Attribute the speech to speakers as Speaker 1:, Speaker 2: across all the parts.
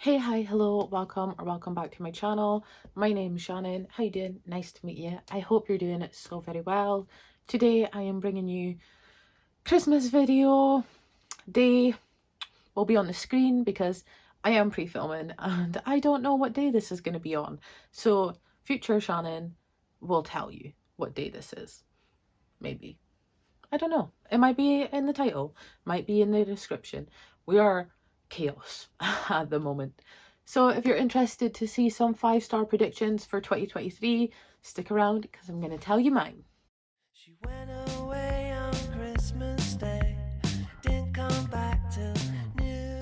Speaker 1: Hey, hi, hello, welcome or welcome back to my channel. My name's Shannon. How you doing? Nice to meet you. I hope you're doing it so very well. Today I am bringing you Christmas video. Day will be on the screen because I am pre-filming and I don't know what day this is going to be on. So future Shannon will tell you what day this is. Maybe. I don't know. It might be in the title, might be in the description. We are chaos at the moment. So if you're interested to see some 5-star predictions for 2023, stick around because I'm going to tell you mine.
Speaker 2: She went away on Christmas Day, didn't come back till New.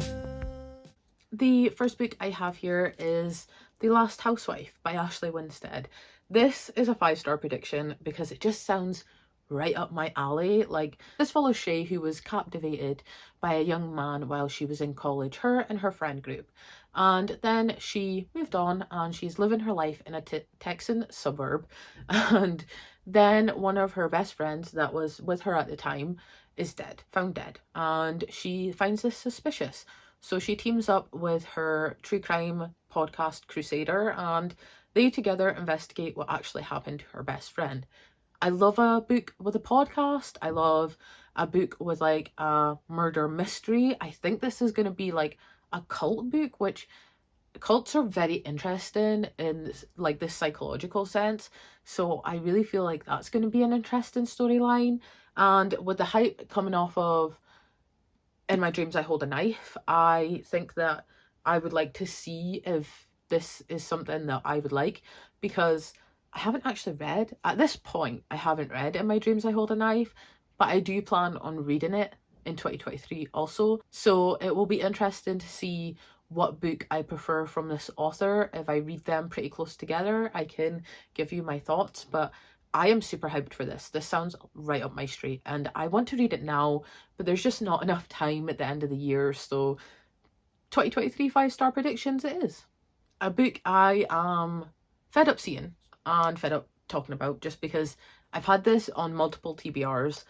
Speaker 1: The first book I have here is The Last Housewife by Ashley Winstead. This is a 5-star prediction because it just sounds right up my alley. Like, this follows Shay, who was captivated by a young man while she was in college, her and her friend group. And then she moved on and she's living her life in a Texan suburb. And then one of her best friends that was with her at the time is dead, found dead. And she finds this suspicious. So she teams up with her true crime podcast Crusader and they together investigate what actually happened to her best friend. I love a book with a podcast. I love a book with like a murder mystery. I think this is going to be like a cult book, which cults are very interesting in like this psychological sense. So I really feel like that's going to be an interesting storyline. And with the hype coming off of In My Dreams I Hold a Knife, I think that I would like to see if this is something that I would like, because I haven't actually read, at this point, I haven't read In My Dreams I Hold a Knife, but I do plan on reading it in 2023 also. So it will be interesting to see what book I prefer from this author. If I read them pretty close together, I can give you my thoughts, but I am super hyped for this. This sounds right up my street and I want to read it now, but there's just not enough time at the end of the year. So 2023 5-star predictions it is. A book I am fed up seeing and fed up talking about, just because I've had this on multiple TBRs.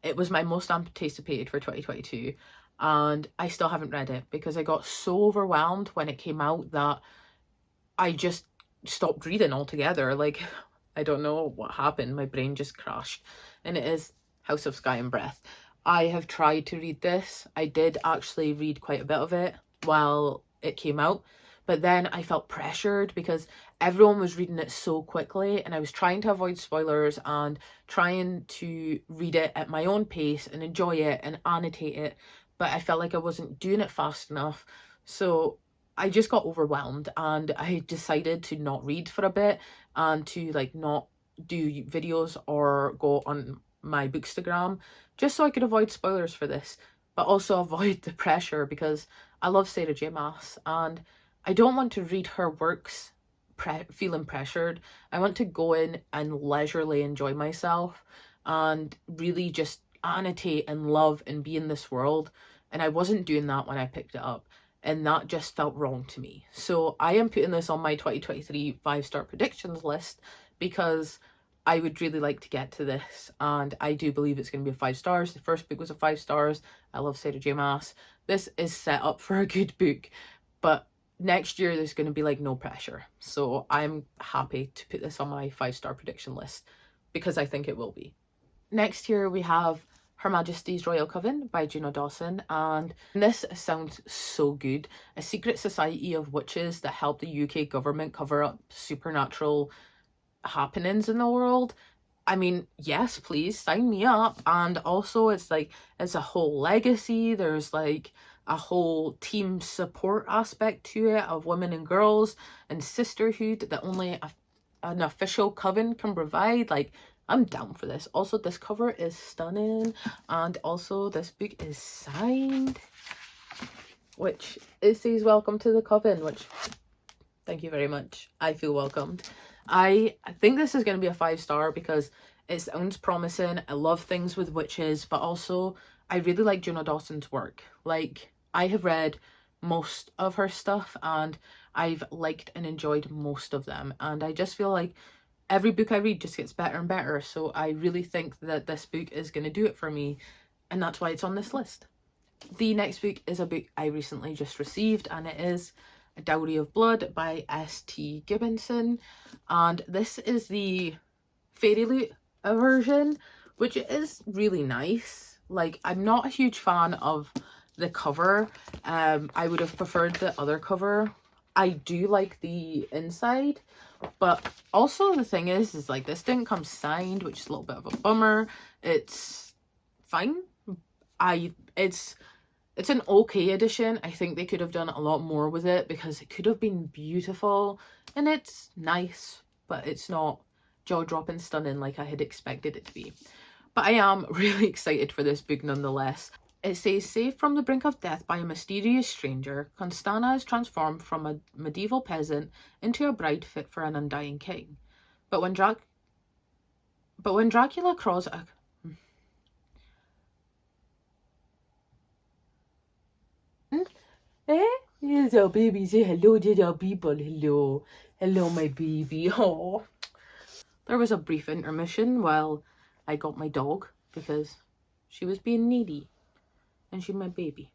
Speaker 1: It was my most anticipated for 2022 and I still haven't read it because I got so overwhelmed when it came out that I just stopped reading altogether. Like, I don't know what happened. My brain just crashed. And it is House of Sky and Breath. I have tried to read this. I did actually read quite a bit of it while it came out, but then I felt pressured because everyone was reading it so quickly and I was trying to avoid spoilers and trying to read it at my own pace and enjoy it and annotate it, but I felt like I wasn't doing it fast enough. So I just got overwhelmed and I decided to not read for a bit and to like not do videos or go on my Bookstagram, just so I could avoid spoilers for this, but also avoid the pressure, because I love Sarah J Maas and I don't want to read her works feeling pressured. I want to go in and leisurely enjoy myself and really just annotate and love and be in this world. And I wasn't doing that when I picked it up. And that just felt wrong to me. So I am putting this on my 2023 5-star predictions list because I would really like to get to this. And I do believe it's going to be 5 stars. The first book was a 5 stars. I love Sarah J Maas. This is set up for a good book. But next year there's going to be like no pressure. So I'm happy to put this on my 5-star prediction list because I think it will be. Next here we have Her Majesty's Royal Coven by Juno Dawson, and this sounds so good. A secret society of witches that help the UK government cover up supernatural happenings in the world. I mean, yes, please sign me up. And also it's like, it's a whole legacy. There's like a whole team support aspect to it of women and girls and sisterhood that only an official coven can provide. Like, I'm down for this. Also, this cover is stunning, and also this book is signed, which it says welcome to the coven, which thank you very much. I feel welcomed. I think this is going to be a 5-star because it sounds promising. I love things with witches, but also I really like Juno Dawson's work. Like, I have read most of her stuff and I've liked and enjoyed most of them, and I just feel like every book I read just gets better and better. So I really think that this book is going to do it for me, and that's why it's on this list. The next book is a book I recently just received, and it is A Dowry of Blood by S.T. Gibbonson, and this is the Fairy Loot version, which is really nice. Like, I'm not a huge fan of the cover. I would have preferred the other cover. I do like the inside, but also the thing is like this didn't come signed, which is a little bit of a bummer. It's fine. It's an okay edition. I think they could have done a lot more with it because it could have been beautiful, and it's nice, but it's not jaw-dropping stunning like I had expected it to be. But I am really excited for this book nonetheless. It says, saved from the brink of death by a mysterious stranger, Constana is transformed from a medieval peasant into a bride fit for an undying king. But when Dracula crawls a... Here's our baby. Say hello to our people. Hello. Hello, my baby. Oh. There was a brief intermission while I got my dog because she was being needy. And she's my baby.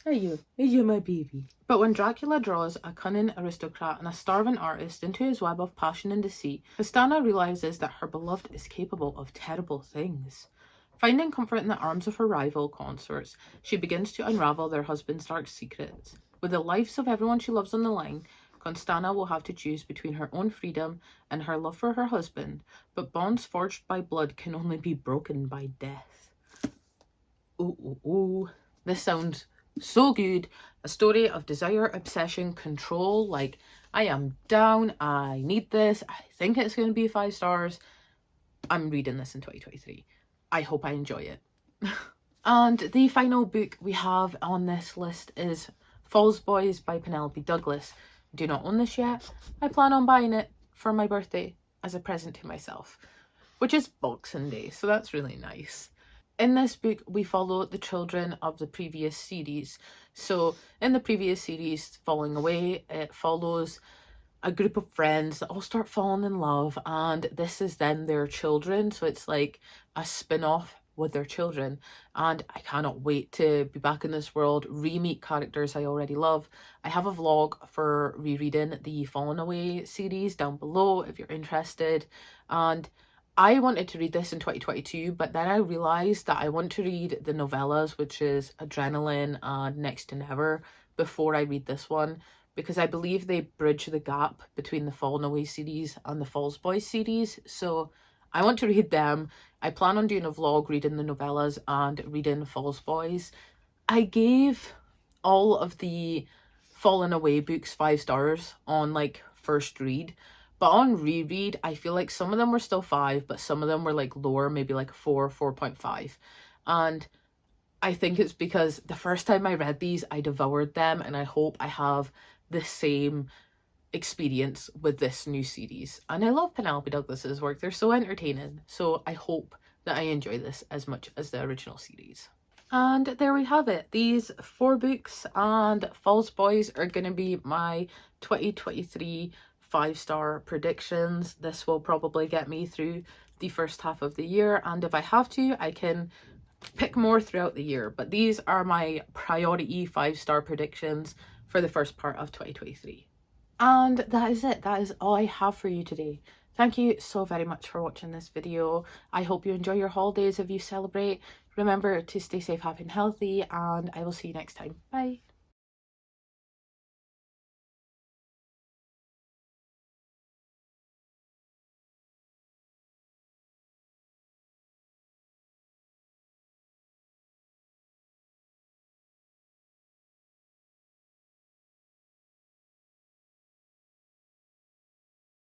Speaker 1: Are you my baby? But when Dracula draws a cunning aristocrat and a starving artist into his web of passion and deceit, Castana realizes that her beloved is capable of terrible things. Finding comfort in the arms of her rival consorts, she begins to unravel their husband's dark secrets. With the lives of everyone she loves on the line, Constana will have to choose between her own freedom and her love for her husband, but bonds forged by blood can only be broken by death. Ooh, ooh, ooh. This sounds so good. A story of desire, obsession, control. Like, I am down. I need this. I think it's going to be 5 stars. I'm reading this in 2023. I hope I enjoy it. And the final book we have on this list is Falls Boys by Penelope Douglas. I do not own this yet. I plan on buying it for my birthday as a present to myself, which is Boxing Day, so that's really nice. In this book, we follow the children of the previous series. So in the previous series, Falling Away, it follows a group of friends that all start falling in love, and this is then their children. So it's like a spin-off with their children, and I cannot wait to be back in this world, re-meet characters I already love. I have a vlog for rereading the Fallen Away series down below if you're interested, and I wanted to read this in 2022, but then I realised that I want to read the novellas, which is Adrenaline and Next to Never, before I read this one, because I believe they bridge the gap between the Fallen Away series and the Falls Boys series, so I want to read them. I plan on doing a vlog reading the novellas and reading Falls Boys. I gave all of the Fallen Away books 5 stars on like first read, but on reread I feel like some of them were still 5, but some of them were like lower, maybe like 4, 4.5. And I think it's because the first time I read these I devoured them, and I hope I have the same experience with this new series. And I love Penelope Douglas's work. They're so entertaining, so I hope that I enjoy this as much as the original series. And there we have it. These 4 books and Falls Boys are going to be my 2023 5-star predictions. This will probably get me through the first half of the year, and if I have to, I can pick more throughout the year, but these are my priority 5-star predictions for the first part of 2023. And that is it. That is all I have for you today. Thank you so very much for watching this video. I hope you enjoy your holidays if you celebrate. Remember to stay safe, happy and healthy, and I will see you next time. Bye.